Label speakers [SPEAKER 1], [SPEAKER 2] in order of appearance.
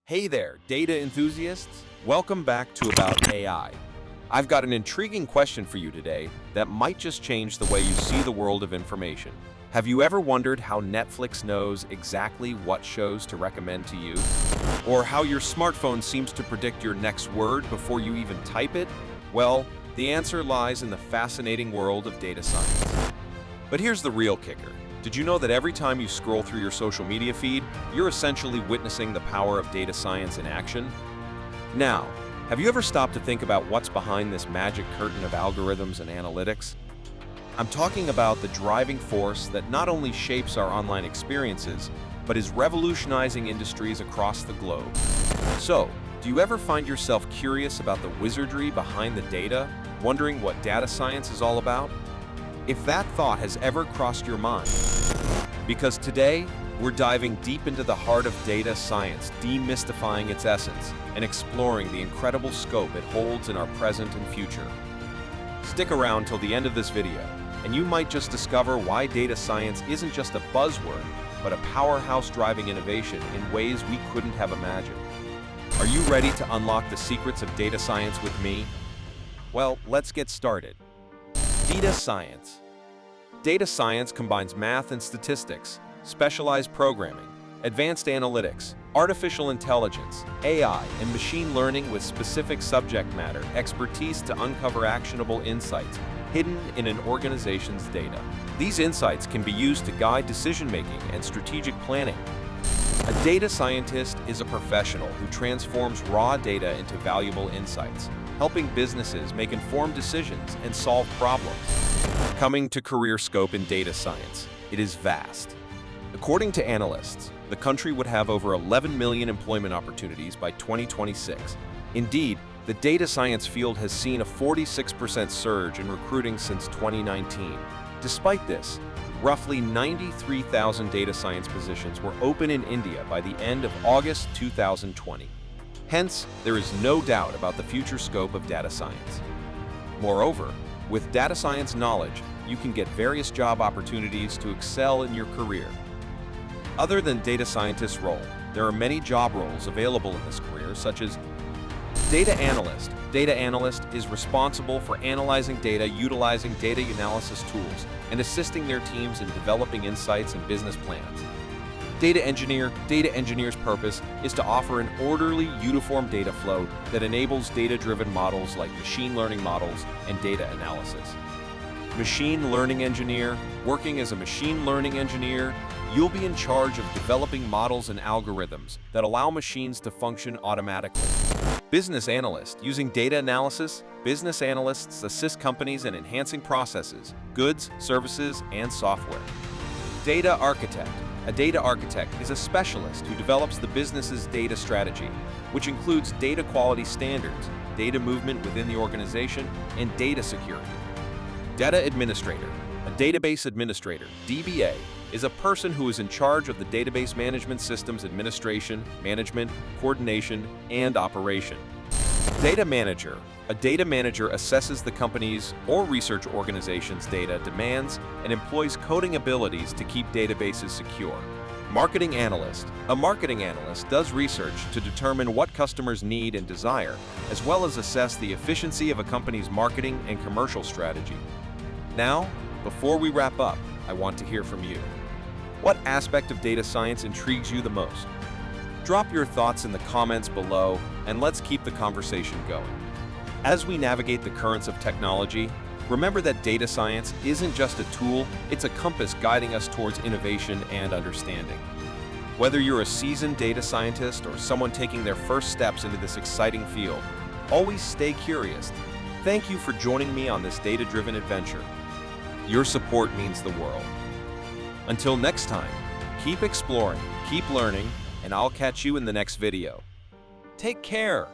[SPEAKER 1] Hey there, data enthusiasts! Welcome back to About AI. I've got an intriguing question for you today that might just change the way you see the world of information. Have you ever wondered how Netflix knows exactly what shows to recommend to you? Or how your smartphone seems to predict your next word before you even type it? Well, the answer lies in the fascinating world of data science. But here's the real kicker. Did you know that every time you scroll through your social media feed, you're essentially witnessing the power of data science in action? Now, have you ever stopped to think about what's behind this magic curtain of algorithms and analytics? I'm talking about the driving force that not only shapes our online experiences, but is revolutionizing industries across the globe. So, do you ever find yourself curious about the wizardry behind the data, wondering what data science is all about? If that thought has ever crossed your mind, because today, we're diving deep into the heart of data science, demystifying its essence, and exploring the incredible scope it holds in our present and future. Stick around till the end of this video, and you might just discover why data science isn't just a buzzword, but a powerhouse driving innovation in ways we couldn't have imagined. Are you ready to unlock the secrets of data science with me? Well, let's get started. Data science. Data science combines math and statistics, specialized programming, advanced analytics, artificial intelligence, AI, and machine learning with specific subject matter expertise to uncover actionable insights hidden in an organization's data. These insights can be used to guide decision-making and strategic planning. A data scientist is a professional who transforms raw data into valuable insights, helping businesses make informed decisions and solve problems. Coming to career scope in data science, it is vast. According to analysts, the country would have over 11 million employment opportunities by 2026. Indeed, the data science field has seen a 46% surge in recruiting since 2019. Despite this, roughly 93,000 data science positions were open in India by the end of August 2020. Hence, there is no doubt about the future scope of data science. Moreover, with data science knowledge, you can get various job opportunities to excel in your career. Other than data scientist role, there are many job roles available in this career, such as data analyst. Data analyst is responsible for analyzing data, utilizing data analysis tools, and assisting their teams in developing insights and business plans. Data engineer. Data engineer's purpose is to offer an orderly, uniform data flow that enables data-driven models like machine learning models and data analysis. Machine learning engineer. Working as a machine learning engineer, you'll be in charge of developing models and algorithms that allow machines to function automatically. Business analyst. Using data analysis, business analysts assist companies in enhancing processes, goods, services, and software. Data architect. A data architect is a specialist who develops the business's data strategy, which includes data quality standards, data movement within the organization, and data security. Data administrator. A database administrator, DBA, is a person who is in charge of the database management systems administration, management, coordination, and operation. Data manager. A data manager assesses the company's or research organization's data demands and employs coding abilities to keep databases secure. Marketing analyst. A marketing analyst does research to determine what customers need and desire, as well as assess the efficiency of a company's marketing and commercial strategy. Now, before we wrap up, I want to hear from you. What aspect of data science intrigues you the most? Drop your thoughts in the comments below, and let's keep the conversation going. As we navigate the currents of technology, remember that data science isn't just a tool, it's a compass guiding us towards innovation and understanding. Whether you're a seasoned data scientist or someone taking their first steps into this exciting field, always stay curious. Thank you for joining me on this data-driven adventure. Your support means the world. Until next time, keep exploring, keep learning, and I'll catch you in the next video. Take care!